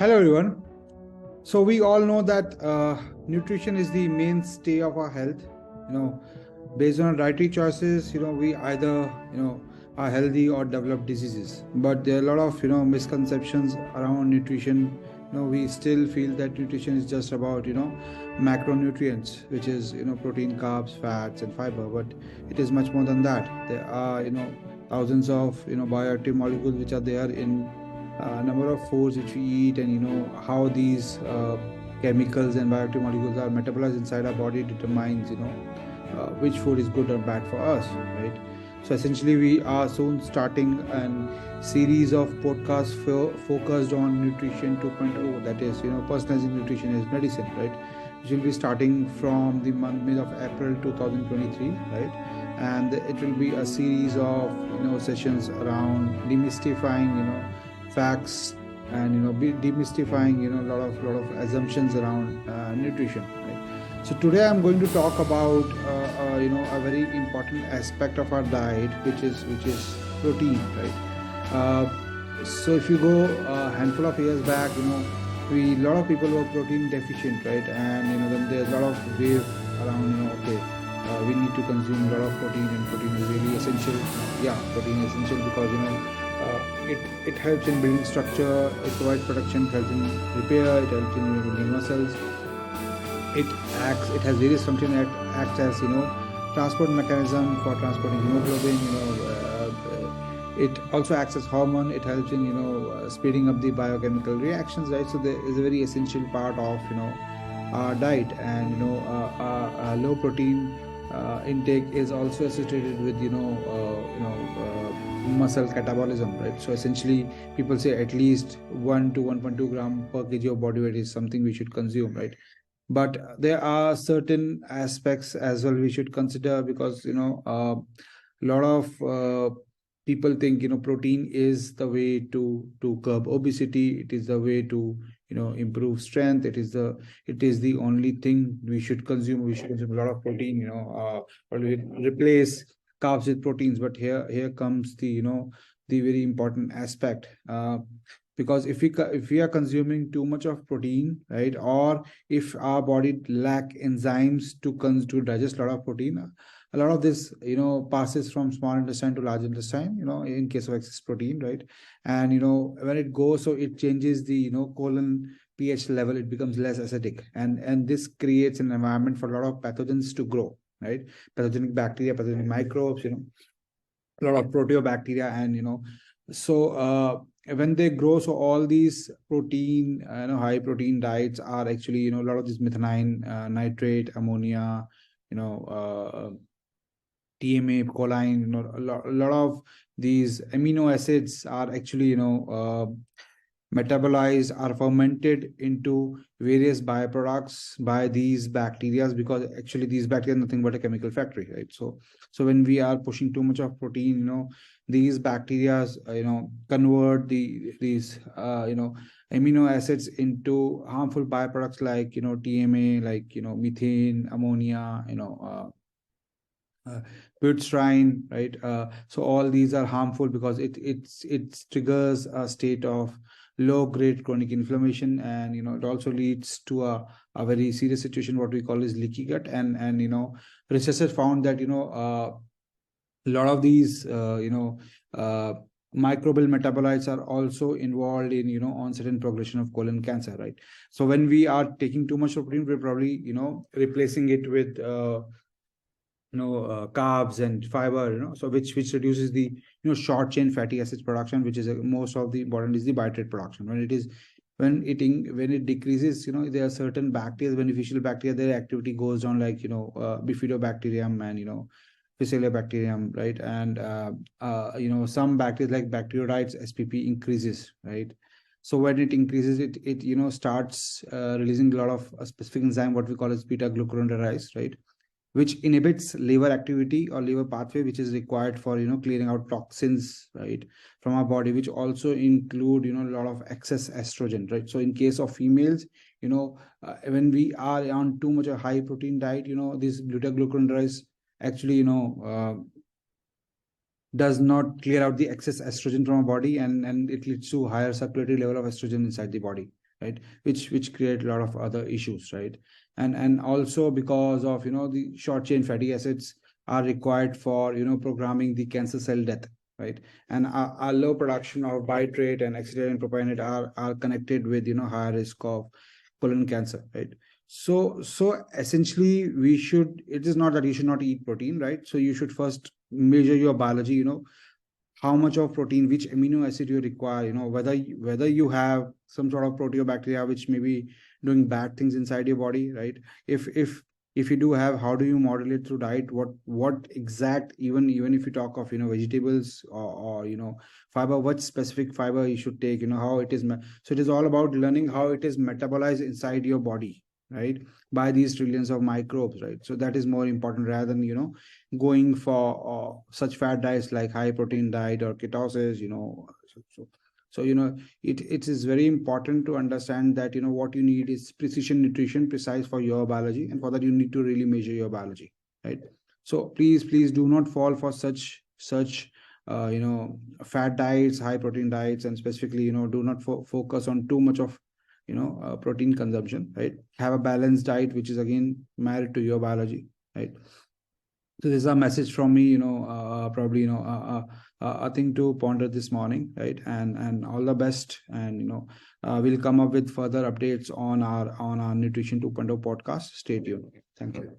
Hello everyone. So we all know that nutrition is the mainstay of our health. Based on our dietary choices, we either are healthy or develop diseases. But there are a lot of misconceptions around nutrition. We still feel that nutrition is just about macronutrients, which is protein, carbs, fats, and fiber. But it is much more than that. There are thousands of bioactive molecules which are there in number of foods which we eat, and how these chemicals and bioactive molecules are metabolized inside our body determines which food is good or bad for us, right? So essentially we are soon starting a series of podcasts focused on nutrition 2.0, that is personalizing nutrition as medicine, right? Which will be starting from the mid of April 2023, right? And it will be a series of sessions around demystifying facts, and demystifying a lot of assumptions around nutrition, right? So today I'm going to talk about a very important aspect of our diet, which is protein, right? So if you go a handful of years back, we a lot of people were protein deficient, right? And then there's a lot of wave around, okay, we need to consume a lot of protein, and protein is really essential. Yeah, protein is essential because it helps in building structure, it provides protection, it helps in repair, it helps in building muscles. It has various functions. It acts as transport mechanism for transporting hemoglobin. It also acts as hormone. It helps in speeding up the biochemical reactions, right? So there is a very essential part of our diet, and low protein intake is also associated with muscle catabolism, right? So essentially people say at least 1 to 1.2 gram per kg of body weight is something we should consume, right? But there are certain aspects as well we should consider, because a lot of people think protein is the way to curb obesity. It is the way to improve strength. It is the only thing we should consume. We should consume a lot of protein, or we replace carbs with proteins. But here comes the very important aspect, because if we are consuming too much of protein, right, or if our body lack enzymes to digest a lot of protein, a lot of this passes from small intestine to large intestine, in case of excess protein, right? And when it goes, so it changes the colon pH level. It becomes less acidic, and this creates an environment for a lot of pathogens to grow, right? Pathogenic bacteria, pathogenic microbes, a lot of proteobacteria, and when they grow, so all these protein, high protein diets are actually a lot of this methionine, nitrate, ammonia, TMA, choline, a lot of these amino acids are actually metabolized, are fermented into various byproducts by these bacteria, because actually these bacteria are nothing but a chemical factory, right? So when we are pushing too much of protein, these bacteria convert these amino acids into harmful byproducts like TMA, like methane, ammonia, butyrine, right? So all these are harmful because it triggers a state of low grade chronic inflammation, and it also leads to a very serious situation, what we call is leaky gut. And researchers found that a lot of these microbial metabolites are also involved in onset and progression of colon cancer, right? So when we are taking too much protein, we're probably replacing it with carbs and fiber, so which reduces the short chain fatty acids production, which is most of the important is the bitrate production. When it decreases, there are certain bacteria, beneficial bacteria, their activity goes down, like bifidobacterium and Faecalibacterium, right? And some bacteria like bacteroides spp increases, right? So when it increases, it starts releasing a lot of a specific enzyme, what we call as beta glucuronidase, right, which inhibits liver activity or liver pathway, which is required for clearing out toxins, right, from our body, which also include a lot of excess estrogen, right? So in case of females, when we are on too much a high protein diet, this beta glucuronidase actually does not clear out the excess estrogen from our body, and it leads to higher circulatory level of estrogen inside the body, right? Which create a lot of other issues, right? And also because of the short chain fatty acids are required for programming the cancer cell death, right? And our low production of bitrate and acetylene propionate are connected with higher risk of colon cancer, right? So essentially, we should it is not that you should not eat protein, right? So you should first measure your biology, how much of protein, which amino acid you require, whether you have some sort of proteobacteria which may be doing bad things inside your body, right? If you do have, how do you modulate through diet? What exact, even if you talk of vegetables, or fiber, what specific fiber you should take, how it is so it is all about learning how it is metabolized inside your body, right, by these trillions of microbes, right? So that is more important rather than going for such fat diets like high protein diet or ketosis, so it is very important to understand that what you need is precision nutrition, precise for your biology, and for that you need to really measure your biology, right? So please do not fall for such fat diets, high protein diets, and specifically do not focus on too much of protein consumption, right? Have a balanced diet which is again married to your biology, right? So this is a message from me, probably a thing to ponder this morning, right? And all the best, and we'll come up with further updates on our Nutrition 2.0 podcast. Stay tuned. Thank you.